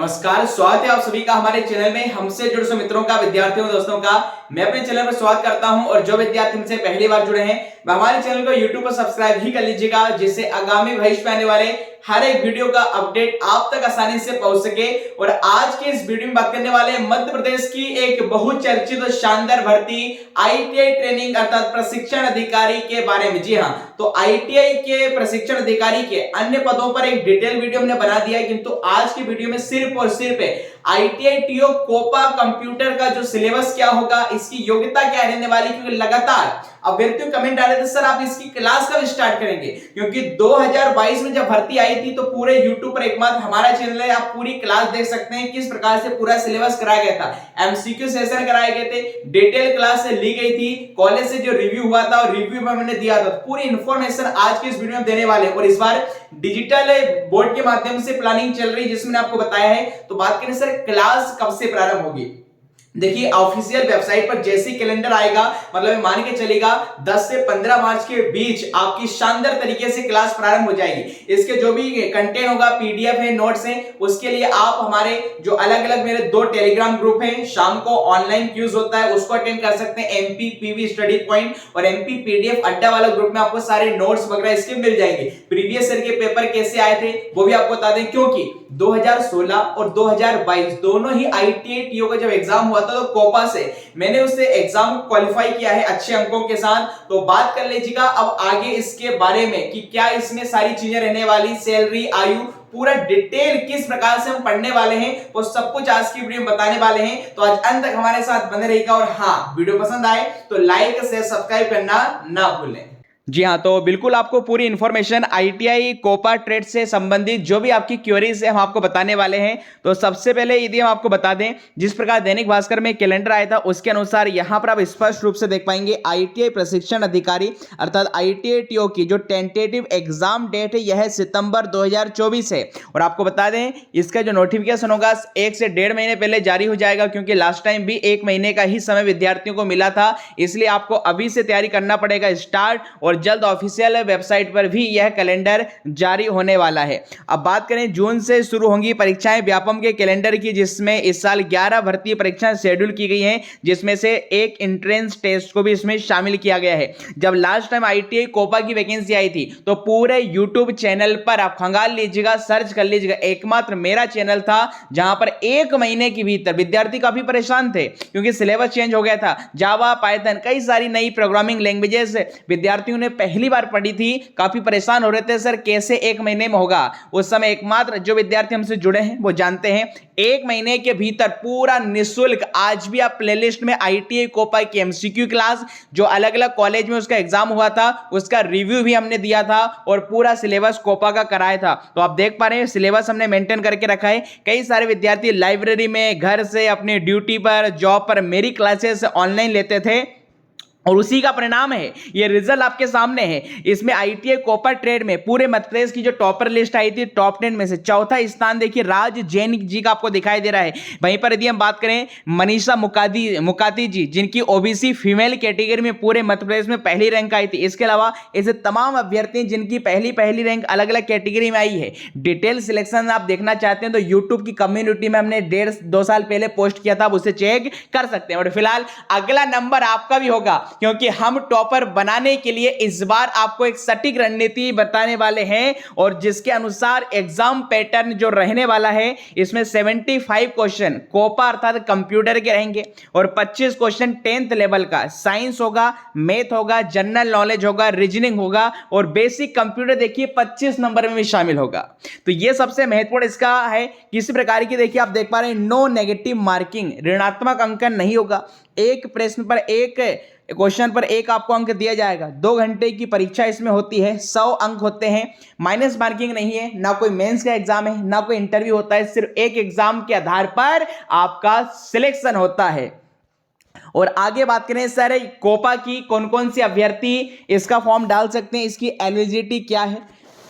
नमस्कार, स्वागत है आप सभी का हमारे चैनल में। हमसे जुड़े सभी मित्रों का, विद्यार्थियों दोस्तों का मैं अपने चैनल पर स्वागत करता हूं। और जो विद्यार्थी हमसे पहली बार जुड़े हैं वह हमारे चैनल को YouTube पर सब्सक्राइब ही कर लीजिएगा, जिससे आगामी भविष्य में आने वाले हर एक वीडियो का अपडेट आप तक आसानी से पहुंच सके। और आज के इस वीडियो में बात करने वाले मध्य प्रदेश की एक बहुत चर्चित और शानदार भर्ती ITI ट्रेनिंग अर्थात प्रशिक्षण अधिकारी के बारे में। जी हाँ, तो ITI के प्रशिक्षण अधिकारी के अन्य पदों पर एक डिटेल वीडियो हमने बना दिया है, किंतु आज की वीडियो में सिर्फ और सिर्फ ITI TO कोपा कंप्यूटर का जो सिलेबस क्या होगा, इसकी योग्यता क्या रहने वाली, क्योंकि लगातार अभ्यर्थियों कमेंट आ रहे थे सर आप इसकी क्लास कब स्टार्ट करेंगे, क्योंकि 2022 में जब भर्ती आई थी तो पूरे YouTube पर एकमात्र हमारा चैनल है, आप पूरी क्लास देख सकते हैं किस प्रकार से पूरा सिलेबस कराया गया था। MCQ सेशन कराए गए थे, डिटेल क्लास ली गई थी, कॉलेज से जो रिव्यू हुआ था और रिव्यू में मैंने दिया था, पूरी इंफॉर्मेशन आज के इस वीडियो में देने वाले हैं। और इस बार डिजिटल बोर्ड के माध्यम से प्लानिंग चल रही है जिसमें आपको बताया है। तो बात करें सर क्लास कब से प्रारंभ होगी, देखिए ऑफिशियल वेबसाइट पर जैसे ही कैलेंडर आएगा, मतलब मान के चलेगा 10 से 15 मार्च के बीच आपकी शानदार तरीके से क्लास प्रारंभ हो जाएगी। इसके जो भी कंटेंट होगा, PDF है, नोट्स हैं, उसके लिए आप हमारे जो अलग अलग मेरे 2 टेलीग्राम ग्रुप हैं, शाम को ऑनलाइन क्यूज होता है उसको अटेंड कर सकते हैं, MP PV स्टडी पॉइंट और MP PDF अड्डा वाला ग्रुप में आपको सारे नोट्स वगैरह इसके मिल जाएंगे। प्रीवियस ईयर के पेपर कैसे आए थे वो भी आपको बता दें, क्योंकि 2016 और 2022 दोनों ही ITI TO का जब एग्जाम हुआ था तो कोपा से मैंने उससे एग्जाम क्वालिफाई किया है अच्छे अंकों के साथ। तो बात कर लीजिएगा अब आगे इसके बारे में कि क्या इसमें सारी चीजें रहने वाली, सैलरी, आयु, पूरा डिटेल किस प्रकार से हम पढ़ने वाले हैं वो सब कुछ आज की वीडियो में बताने वाले हैं। तो आज अंत तक हमारे साथ बने रहिएगा। और हाँ, वीडियो पसंद आए तो लाइक शेयर सब्सक्राइब करना ना भूलें। जी हाँ, तो बिल्कुल आपको पूरी इंफॉर्मेशन ITI कोपा ट्रेड से संबंधित जो भी आपकी क्वेरीज है हम आपको बताने वाले हैं। तो सबसे पहले यदि हम आपको बता दें, जिस प्रकार दैनिक भास्कर में कैलेंडर आया था उसके अनुसार यहाँ पर आप स्पष्ट रूप से देख पाएंगे ITI प्रशिक्षण अधिकारी अर्थात ITI TO की जो टेंटेटिव एग्जाम डेट है यह सितंबर 2024 है। और आपको बता दें इसका जो नोटिफिकेशन होगा 1 से 1.5 महीने पहले जारी हो जाएगा, क्योंकि लास्ट टाइम भी 1 महीने का ही समय विद्यार्थियों को मिला था, इसलिए आपको अभी से तैयारी करना पड़ेगा स्टार्ट। और जल्द ऑफिशियल वेबसाइट पर भी यह कैलेंडर जारी होने वाला है। अब बात करें जून से शुरू होंगी परीक्षाएं व्यापम के कैलेंडर की, जिसमें इस साल 11 भर्ती परीक्षाएं शेड्यूल की गई हैं, जिसमें से एक एंट्रेंस टेस्ट को भी इसमें शामिल किया गया है। जब लास्ट टाइम ITI कोपा की वैकेंसी आई थी तो पूरे YouTube चैनल पर आप खंगाल लीजिएगा, सर्च कर लीजिएगा, एकमात्र मेरा चैनल था जहां पर 1 महीने के भीतर विद्यार्थी काफी परेशान थे, क्योंकि सिलेबस चेंज हो गया था। जावा, पाइथन, कई सारी नई प्रोग्रामिंग लैंग्वेजेस विद्यार्थियों ने पहली बार पढ़ी थी, काफी परेशान हो रहे थे सर कैसे 1 महीने में होगा। उस समय एकमात्र जो विद्यार्थी हमसे जुड़े हैं वो जानते हैं 1 महीने के भीतर पूरा निःशुल्क आज भी आप प्लेलिस्ट में ITI कोपा की MCQ क्लास जो अलग अलग कॉलेज में उसका एग्जाम हुआ था उसका रिव्यू भी हमने दिया था और पूरा सिलेबस कोपा का कराया था। तो आप देख पा रहे हैं सिलेबस हमने मेंटेन करके रखा है। कई सारे विद्यार्थी लाइब्रेरी में, घर से, अपनी ड्यूटी पर, जॉब पर मेरी क्लासेस ऑनलाइन लेते थे और उसी का परिणाम है ये रिजल्ट आपके सामने है। इसमें ITI कोपा ट्रेड में पूरे मध्य प्रदेश की जो टॉपर लिस्ट आई थी टॉप 10 में से चौथा स्थान देखिए राज जैन जी का आपको दिखाई दे रहा है। वहीं पर यदि हम बात करें मनीषा मुकाती जी, जिनकी OBC फीमेल कैटेगरी में पूरे मध्य प्रदेश में पहली रैंक आई थी। इसके अलावा ऐसे तमाम अभ्यर्थी जिनकी पहली रैंक अलग अलग कैटेगरी में आई है। डिटेल सिलेक्शन आप देखना चाहते हैं तो यूट्यूब की कम्युनिटी में हमने 1.5-2 साल पहले पोस्ट किया था, आप उसे चेक कर सकते हैं। और फिलहाल अगला नंबर आपका भी होगा, क्योंकि हम टॉपर बनाने के लिए इस बार आपको एक सटीक रणनीति बताने वाले हैं और जिसके अनुसार एग्जाम पैटर्न जो रहने वाला है इसमें 75 क्वेश्चन कोपा अर्थात कंप्यूटर के रहेंगे और 25 क्वेश्चन 10th लेवल का साइंस होगा, मैथ होगा, जनरल नॉलेज होगा, रीजनिंग होगा और बेसिक कंप्यूटर देखिए 25 नंबर में भी शामिल होगा। तो ये सबसे महत्वपूर्ण इसका है। किसी प्रकार की देखिए आप देख पा रहे हैं नो नेगेटिव मार्किंग, ऋणात्मक अंकन नहीं होगा। एक प्रश्न पर एक क्वेश्चन पर 1 आपको अंक दिया जाएगा। 2 घंटे की परीक्षा इसमें होती है, 100 अंक होते हैं। माइनस मार्किंग नहीं है, ना कोई मेंस का एग्जाम है, ना कोई इंटरव्यू होता है, सिर्फ एक एग्जाम के आधार पर आपका सिलेक्शन होता है। और आगे बात करें सर कोपा की कौन कौन से अभ्यर्थी इसका फॉर्म डाल सकते हैं, इसकी एलिजिबिलिटी क्या है।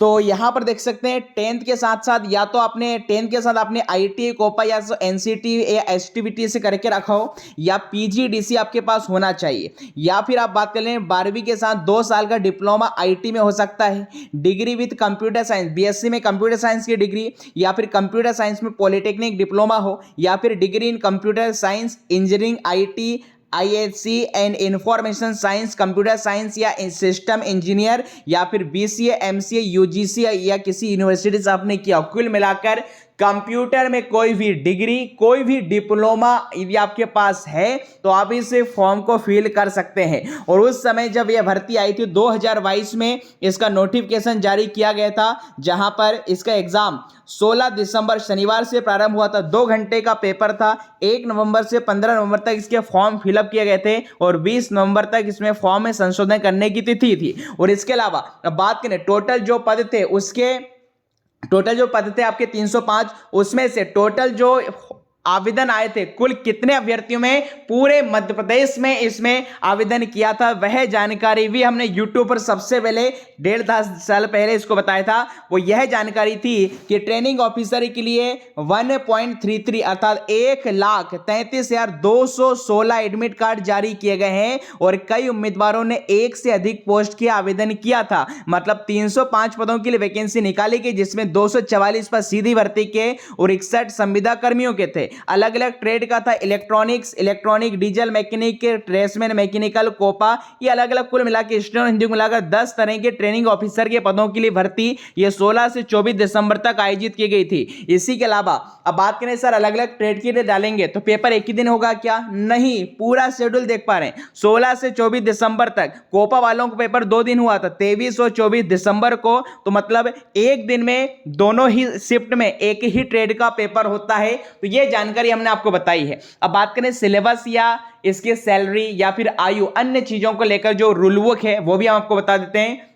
तो यहाँ पर देख सकते हैं 10th के साथ साथ या तो आपने 10th के साथ आपने IIT कोपा या NCT या STBT से करके रखा हो, या PGDC आपके पास होना चाहिए, या फिर आप बात कर लें 12वीं के साथ 2 साल का डिप्लोमा IT में हो सकता है, degree with computer science BSc में कंप्यूटर साइंस की डिग्री, या फिर कंप्यूटर साइंस में पॉलिटेक्निक डिप्लोमा हो, या फिर degree in computer science engineering IT ISC and information science computer science या सिस्टम इंजीनियर, या फिर BCA MCA UGC या किसी यूनिवर्सिटी से आपने किया। कुल मिलाकर कंप्यूटर में कोई भी डिग्री कोई भी डिप्लोमा यदि आपके पास है तो आप इस फॉर्म को फिल कर सकते हैं। और उस समय जब यह भर्ती आई थी 2022 में इसका नोटिफिकेशन जारी किया गया था, जहां पर इसका एग्जाम 16 दिसंबर शनिवार से प्रारंभ हुआ था। 2 घंटे का पेपर था। 1 नवंबर से 15 नवंबर तक इसके फॉर्म फिलअप किए गए थे और 20 नवंबर तक इसमें फॉर्म में संशोधन करने की तिथि थी। और इसके अलावा अब बात करें टोटल जो पद थे आपके 305, उसमें से टोटल जो आवेदन आए थे कुल कितने अभ्यर्थियों में पूरे मध्य प्रदेश में इसमें आवेदन किया था, वह जानकारी भी हमने YouTube पर सबसे पहले 1.5 साल पहले इसको बताया था। वो यह जानकारी थी कि ट्रेनिंग ऑफिसर के लिए 1.33 अर्थात 1,33,216 एडमिट कार्ड जारी किए गए हैं और कई उम्मीदवारों ने 1 से अधिक पोस्ट के आवेदन किया था। मतलब 305 पदों के लिए वैकेंसी निकाली गई, जिसमें 244 पर सीधी भर्ती के और 61 संविदा कर्मियों के थे। अलग अलग ट्रेड का था, electronic, diesel mechanic, draughtsman mechanical, COPA, ये अलग अलग कुल मिलाकर स्टेनो हिंदी मिलाकर 10 तरह के ट्रेनिंग ऑफिसर के पदों के लिए भर्ती ये 16 से 24 दिसंबर तक आयोजित की गई थी। इसी के अलावा अब बात करें सर अलग अलग ट्रेड के लिए डालेंगे तो पेपर एक ही दिन होगा क्या? नहीं, पूरा शेड्यूल देख पा रहे हैं। 16 से 24 दिसंबर तक कोपा वालों को पेपर 2 दिन हुआ था, 23 और 24 दिसंबर को। तो मतलब एक दिन में दोनों ही शिफ्ट में एक ही ट्रेड का पेपर होता है। तो ये जानकारी हमने आपको बताई है। अब बात करें सिलेबस या इसके सैलरी या फिर आयु अन्य चीजों को लेकर जो रूल बुक है वो भी हम आपको बता देते हैं।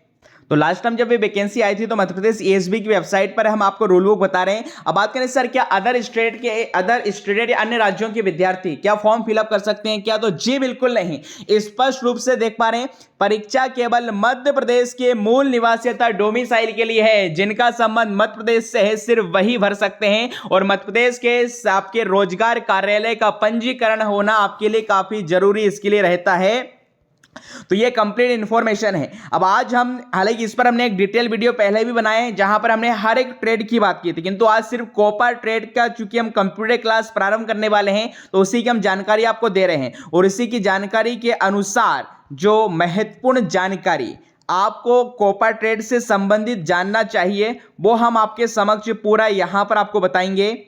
तो लास्ट टाइम जब ये वैकेंसी आई थी तो मध्य प्रदेश ESB की वेबसाइट पर हम आपको रूल बुक बता रहे हैं। अब बात करें सर क्या अदर स्टेट या अन्य राज्यों के विद्यार्थी क्या फॉर्म फिलअप कर सकते हैं क्या? तो जी बिल्कुल नहीं। स्पष्ट रूप से देख पा रहे हैं परीक्षा केवल मध्य प्रदेश के मूल निवासी अर्थात डोमिसाइल के लिए है। जिनका संबंध मध्य प्रदेश से है सिर्फ वही भर सकते हैं और मध्य प्रदेश के आपके रोजगार कार्यालय का पंजीकरण होना आपके लिए काफी जरूरी इसके लिए रहता है। तो ये कंप्लीट इंफॉर्मेशन है। अब आज हम हालांकि इस पर हमने एक डिटेल वीडियो पहले भी बनाए हैं जहां पर हमने हर एक ट्रेड की बात की थी, किंतु आज सिर्फ कोपा ट्रेड का चूंकि हम कंप्यूटर क्लास प्रारंभ करने वाले हैं तो उसी की हम जानकारी आपको दे रहे हैं। और इसी की जानकारी के अनुसार जो महत्वपूर्ण जानकारी आपको कोपा ट्रेड से संबंधित जानना चाहिए वो हम आपके समक्ष पूरा यहां पर आपको बताएंगे।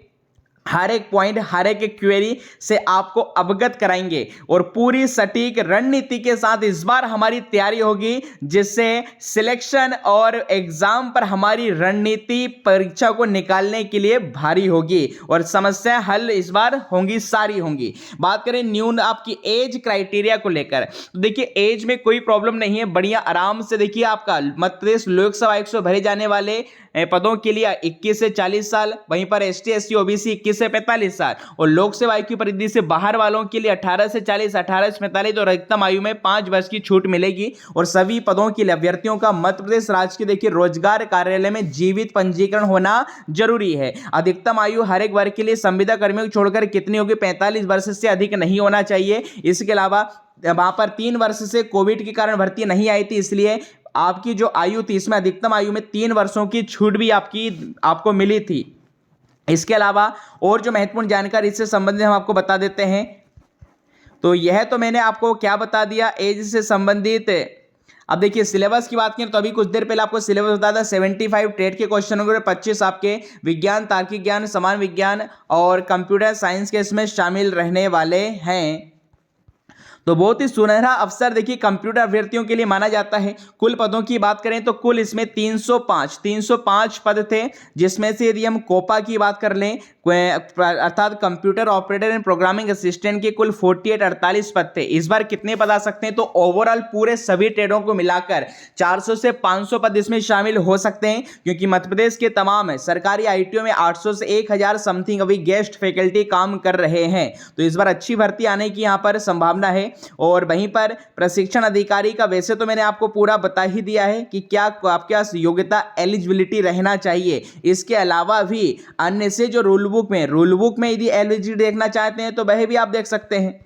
हर एक पॉइंट हर एक क्वेरी से आपको अवगत कराएंगे और पूरी सटीक रणनीति के साथ इस बार हमारी तैयारी होगी, जिससे सिलेक्शन और एग्जाम पर हमारी रणनीति परीक्षा को निकालने के लिए भारी होगी और समस्याएं हल इस बार होंगी, सारी होंगी। बात करें न्यून आपकी एज क्राइटेरिया को लेकर तो देखिए एज में कोई प्रॉब्लम नहीं है, बढ़िया आराम से देखिए आपका मध्य प्रदेश लोकसभा आयोग से भरे जाने वाले पदों के लिए 21 से 40 साल, वहीं पर ST SC OBC 21 से 45 साल और लोक सेवा आयोग की परिधि से बाहर वालों के लिए 18 से 40, 18 से 45 और अधिकतम आयु में 5 वर्ष की छूट मिलेगी। और सभी पदों के लिए अभ्यर्थियों का मध्य प्रदेश राज्य के देखिए रोजगार कार्यालय में जीवित पंजीकरण होना जरूरी है। अधिकतम आयु हर एक वर्ग के लिए संविदा कर्मियों को छोड़कर कितनी होगी? 45 वर्ष से अधिक नहीं होना चाहिए। इसके अलावा वहां पर 3 वर्ष से कोविड के कारण भर्ती नहीं आई थी, इसलिए आपकी जो आयु थी इसमें अधिकतम आयु में 3 वर्षों की छूट भी आपको मिली थी। इसके अलावा और जो महत्वपूर्ण जानकारी इससे संबंधित हम आपको बता देते हैं। तो यह तो मैंने आपको क्या बता दिया एज से संबंधित। अब देखिए सिलेबस की बात करें तो अभी कुछ देर पहले आपको सिलेबस बताया था। 75 ट्रेड के क्वेश्चन होंगे, 25 आपके विज्ञान, तार्किक ज्ञान, समान विज्ञान और कंप्यूटर साइंस के इसमें शामिल रहने वाले हैं। तो बहुत ही सुनहरा अवसर देखिए कंप्यूटर अभ्यर्थियों के लिए माना जाता है। कुल पदों की बात करें तो कुल इसमें 305 पद थे, जिसमें से यदि हम कोपा की बात कर लें अर्थात computer operator and programming assistant के कुल 48 पद थे। इस बार कितने पद आ सकते हैं? तो ओवरऑल पूरे सभी ट्रेडों को मिलाकर 400 से 500 पद इसमें शामिल हो सकते हैं, क्योंकि मध्य प्रदेश के तमाम सरकारी IITओ में 800 से 1000 समथिंग अभी गेस्ट फैकल्टी काम कर रहे हैं। तो इस बार अच्छी भर्ती आने की यहाँ पर संभावना है। और वहीं पर प्रशिक्षण अधिकारी का वैसे तो मैंने आपको पूरा बता ही दिया है कि क्या आपके पास योग्यता एलिजिबिलिटी रहना चाहिए। इसके अलावा भी अन्य से जो रूल बुक में यदि एलिजिबिलिटी देखना चाहते हैं तो वह भी आप देख सकते हैं।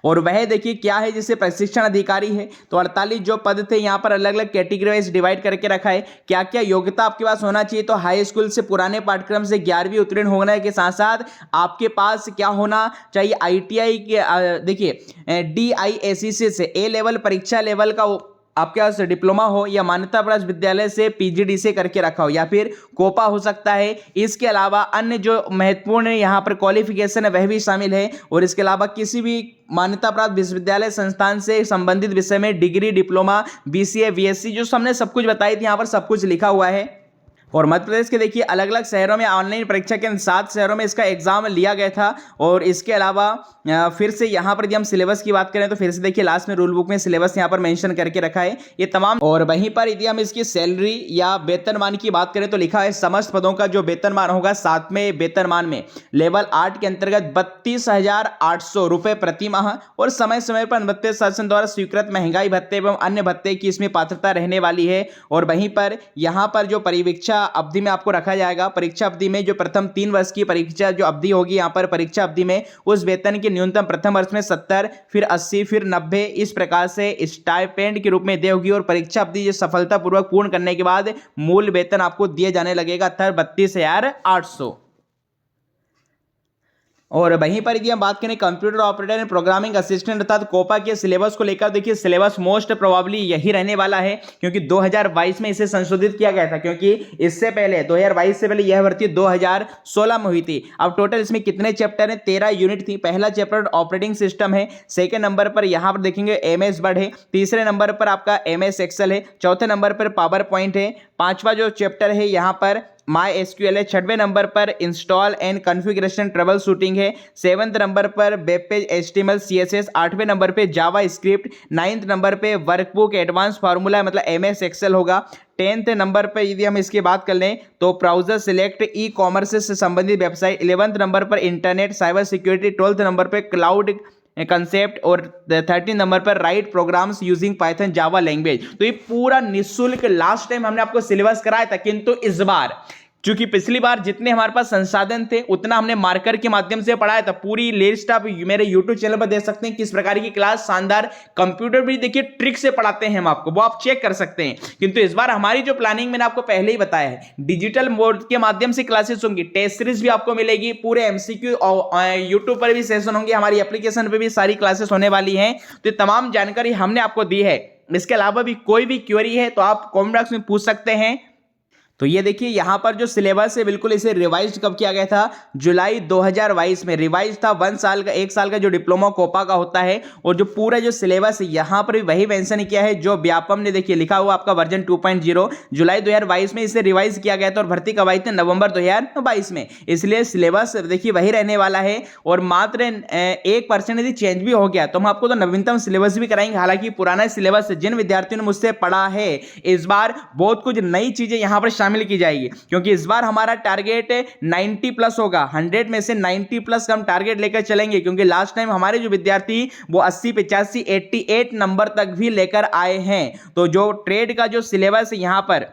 और वह देखिए क्या है, जैसे प्रशिक्षण अधिकारी है तो 48 जो पद थे यहाँ पर अलग अलग कैटेगरी वाइज डिवाइड करके रखा है। क्या क्या योग्यता आपके पास होना चाहिए, तो हाई स्कूल से पुराने पाठ्यक्रम से 11वीं उत्तीर्ण होने के साथ साथ आपके पास क्या होना चाहिए, ITI के देखिए DISEC से A लेवल परीक्षा लेवल का आपके पास डिप्लोमा हो या मान्यता प्राप्त विद्यालय से PGD से करके रखा हो या फिर कोपा हो सकता है। इसके अलावा अन्य जो महत्वपूर्ण यहाँ पर क्वालिफिकेशन है वह भी शामिल है। और इसके अलावा किसी भी मान्यता प्राप्त विश्वविद्यालय संस्थान से संबंधित विषय में डिग्री, डिप्लोमा, BCA, BSc जो हमने सब कुछ बताई थी यहाँ पर सब कुछ लिखा हुआ है। और मध्य प्रदेश के देखिए अलग अलग शहरों में ऑनलाइन परीक्षा के 7 शहरों में इसका एग्जाम लिया गया था। और इसके अलावा फिर से यहाँ पर यदि हम सिलेबस की बात करें तो फिर से देखिए लास्ट में रूल बुक में सिलेबस यहाँ पर मेंशन करके रखा है ये तमाम। और वहीं पर यदि हम इसकी सैलरी या वेतनमान की बात करें तो लिखा है समस्त पदों का जो वेतनमान होगा 7वें वेतनमान में लेवल 8 के अंतर्गत 32,800 रुपए प्रति माह और समय समय पर मध्य शासन द्वारा स्वीकृत महंगाई भत्ते एवं अन्य भत्ते की इसमें पात्रता रहने वाली है। और वहीं पर यहाँ पर जो परीक्षा अवधि में आपको रखा जाएगा, परीक्षा अवधि में जो प्रथम 3 वर्ष की परीक्षा जो अवधि होगी यहाँ पर परीक्षा अवधि में उस वेतन की न्यूनतम प्रथम वर्ष में 70, फिर 80, फिर 90 इस प्रकार से स्टाइपेंड के रूप में दे होगी। और परीक्षा अवधि सफलतापूर्वक पूर्ण करने के बाद मूल वेतन आपको दिए जाने लगेगा 32,800। और वहीं पर यदि हम बात करें computer operator and programming assistant अर्थात कोपा के सिलेबस को लेकर, देखिए सिलेबस मोस्ट प्रोबेबली यही रहने वाला है क्योंकि 2022 में इसे संशोधित किया गया था, क्योंकि इससे पहले 2022 से पहले यह भर्ती 2016 में हुई थी। अब टोटल इसमें कितने चैप्टर हैं, 13 यूनिट थी। पहला चैप्टर ऑपरेटिंग सिस्टम है, सेकेंड नंबर पर यहाँ पर देखेंगे MS वर्ड है, तीसरे नंबर पर आपका MS एक्सेल है, चौथे नंबर पर पावर पॉइंट है, पांचवा जो चैप्टर है यहाँ पर MySQL है, 6वें नंबर पर install and configuration troubleshooting है, 7वें नंबर पर वेब पेज HTML CSS, 8वें नंबर पे जावा स्क्रिप्ट, 9th नंबर पे वर्कबुक एडवांस फार्मूला मतलब MS एक्सेल होगा, 10th नंबर पे यदि हम इसकी बात कर लें तो ब्राउजर सिलेक्ट ई-कॉमर्स से संबंधित वेबसाइट, 11th नंबर पर internet cyber security, 12th number पे क्लाउड कंसेप्ट और 13 नंबर पर write programs using Python Java language. तो ये पूरा निःशुल्क लास्ट टाइम हमने आपको सिलेबस कराया था, किंतु इस बार क्योंकि पिछली बार जितने हमारे पास संसाधन थे उतना हमने मार्कर के माध्यम से पढ़ाया था। पूरी लिस्ट आप मेरे YouTube चैनल पर देख सकते हैं किस प्रकार की क्लास शानदार, कंप्यूटर भी देखिए ट्रिक से पढ़ाते हैं हम आपको, वो आप चेक कर सकते हैं। किंतु इस बार हमारी जो प्लानिंग मैंने आपको पहले ही बताया है, डिजिटल मोड के माध्यम से क्लासेस होंगी, टेस्ट सीरीज भी आपको मिलेगी, पूरे MCQ YouTube पर भी सेशन होंगे, हमारी एप्लीकेशन पर भी सारी क्लासेस होने वाली हैं। तो तमाम जानकारी हमने आपको दी है। इसके अलावा भी कोई भी क्वेरी है तो आप कमेंट बॉक्स में पूछ सकते हैं। तो ये देखिए यहाँ पर जो सिलेबस है बिल्कुल इसे रिवाइज कब किया गया था, जुलाई 2022 में रिवाइज था। 1 साल का जो डिप्लोमा कोपा का होता है। और जो पूरा जो सिलेबस है यहाँ पर भी वही मेंशन किया है जो व्यापम ने देखिए लिखा हुआ आपका वर्जन 2.0 जुलाई 2022 में इसे रिवाइज किया गया था और भर्ती कब आई थी, नवंबर 2022 में। इसलिए सिलेबस देखिए वही रहने वाला है और मात्र 1% यदि चेंज भी हो गया तो हम आपको तो नवीनतम सिलेबस भी कराएंगे। हालांकि पुराना सिलेबस जिन विद्यार्थियों ने मुझसे पढ़ा है, इस बार बहुत कुछ नई चीजें यहाँ पर शामिल की जाएगी क्योंकि इस बार हमारा टारगेट 90 प्लस होगा। 100 में से 90 प्लस का हम टारगेट लेकर चलेंगे क्योंकि लास्ट टाइम हमारे जो विद्यार्थी वो 80, 85, 88 नंबर तक भी लेकर आए हैं। तो जो ट्रेड का जो सिलेबस है यहाँ पर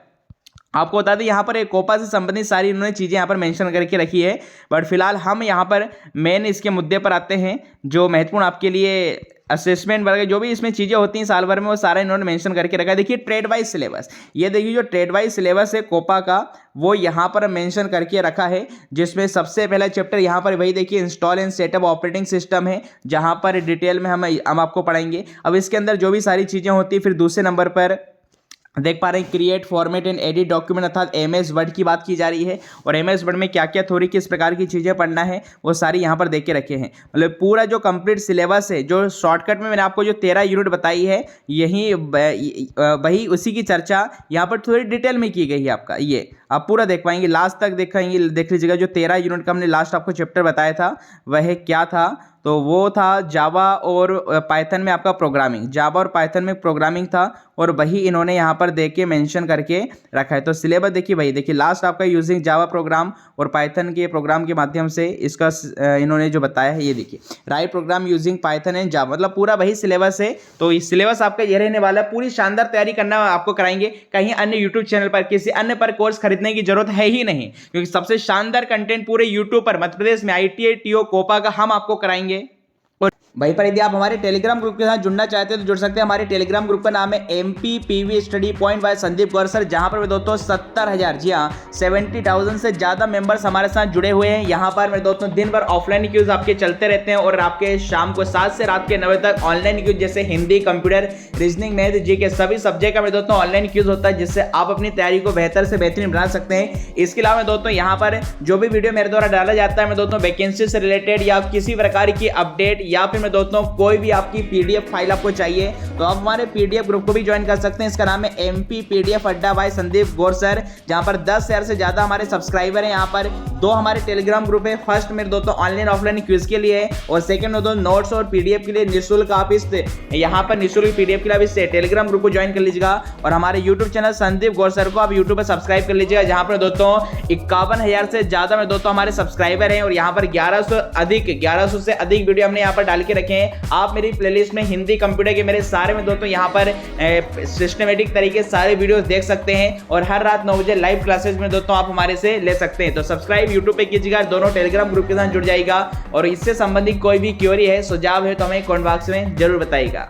आपको बता दें, यहाँ पर एक कोपा से संबंधित सारी इन्होंने चीज़ें यहाँ पर मेंशन करके रखी है। बट फिलहाल हम यहाँ पर मेन इसके मुद्दे पर आते हैं जो महत्वपूर्ण आपके लिए असेसमेंट वगैरह जो भी इसमें चीज़ें होती हैं साल भर में, वो सारा इन्होंने मेंशन करके रखा है। देखिए ट्रेड वाइज सिलेबस, ये देखिए जो ट्रेड वाइज सिलेबस है कोपा का वो यहाँ पर मेंशन करके रखा है, जिसमें सबसे पहला चैप्टर यहाँ पर वही देखिए install and setup operating system है, जहाँ पर डिटेल में हम आपको पढ़ाएंगे। अब इसके अंदर जो भी सारी चीज़ें होती है, फिर दूसरे नंबर पर देख पा रहे हैं create format and edit document अर्थात MS वर्ड की बात की जा रही है। और MS वर्ड में क्या क्या थोड़ी किस प्रकार की चीज़ें पढ़ना है वो सारी यहाँ पर देख के रखे हैं। मतलब पूरा जो कंप्लीट सिलेबस है, जो शॉर्टकट में मैंने आपको जो 13 यूनिट बताई है, यही वही उसी की चर्चा यहाँ पर थोड़ी डिटेल में की गई है। आपका ये आप पूरा देख पाएंगे, लास्ट तक देखेंगे, देख लीजिएगा। जो 13 यूनिट का हमने लास्ट आपको चैप्टर बताया था वह क्या था, तो वो था जावा और पाइथन में आपका प्रोग्रामिंग, जावा और पाइथन में प्रोग्रामिंग था, और वही इन्होंने यहाँ पर देख के मेंशन करके रखा है। तो सिलेबस देखिए भाई, देखिए लास्ट आपका यूजिंग जावा प्रोग्राम और पाइथन के प्रोग्राम के माध्यम से इसका इन्होंने जो बताया है, ये देखिए write program using Python and Java, मतलब पूरा वही सिलेबस है। तो इस सिलेबस आपका ये रहने वाला है, पूरी शानदार तैयारी करना आपको कराएंगे। कहीं अन्य यूट्यूब चैनल पर किसी अन्य पर कोर्स खरीदने की जरूरत है ही नहीं, क्योंकि सबसे शानदार कंटेंट पूरे यूट्यूब पर मध्य प्रदेश में IIT TO कोपा का हम आपको कराएंगे। वहीं पर यदि आप हमारे टेलीग्राम ग्रुप के साथ जुड़ना चाहते हैं तो जुड़ सकते हैं। हमारे टेलीग्राम ग्रुप का नाम है MPPV study point by Sandeep Gaur sir, जहां पर मेरे दोस्तों 70,000, जी हाँ 70,000 से ज़्यादा मेंबर्स हमारे साथ जुड़े हुए हैं। यहां पर मेरे दोस्तों दिन भर ऑफलाइन क्यूज आपके चलते रहते हैं और आपके शाम को 7 से रात के 9 बजे तक ऑनलाइन क्यूज, जैसे Hindi, computer, reasoning, math, GK सभी सब्जेक्ट का मेरे दोस्तों ऑनलाइन क्यूज होता है, जिससे आप अपनी तैयारी को बेहतर से बेहतरीन बना सकते हैं। इसके अलावा मेरे दोस्तों यहाँ पर जो भी वीडियो मेरे द्वारा डाला जाता है मेरे दोस्तों वैकेंसी से रिलेटेड या किसी प्रकार की अपडेट या फिर मेरे दोस्तों कोई भी आपकी PDF फाइल आपको चाहिए तो आप हमारे PDF ग्रुप को भी ज्वाइन कर सकते हैं। इसका नाम है MP PDF अड्डा बाय संदीप गौर सर, जहां पर 10,000 से ज्यादा हमारे सब्सक्राइबर हैं। यहाँ पर 2 हमारे टेलीग्राम ग्रुप है, फर्स्ट मेरे दोस्तों ऑनलाइन ऑफलाइन क्विज के लिए है और सेकंड में दोस्तों नोट्स और PDF के लिए निःशुल्क आप इस यहाँ पर निःशुल्क PDF के लिए आप इस टेलीग्राम ग्रुप को ज्वाइन कर लीजिएगा। और हमारे यूट्यूब चैनल संदीप गौर सर को आप यूट्यूब पर सब्सक्राइब कर लीजिएगा, जहां पर दोस्तों 51,000 से ज्यादा में दोस्तों हमारे सब्सक्राइबर हैं और यहाँ पर 1100 से अधिक वीडियो हमने यहाँ पर डाल के रखे हैं। आप मेरी प्लेलिस्ट में हिंदी, कंप्यूटर के मेरे सारे में दोस्तों यहाँ पर सिस्टमेटिक तरीके सारे वीडियोस देख सकते हैं और हर रात 9 बजे लाइव क्लासेस में दोस्तों आप हमारे से ले सकते हैं। तो सब्सक्राइब यूट्यूब पे कीजिएगा, दोनों टेलीग्राम ग्रुप के साथ जुड़ जाएगा। और इससे संबंधित कोई भी क्वेरी है, सुझाव है तो हमें कमेंट बॉक्स में जरूर बताइएगा।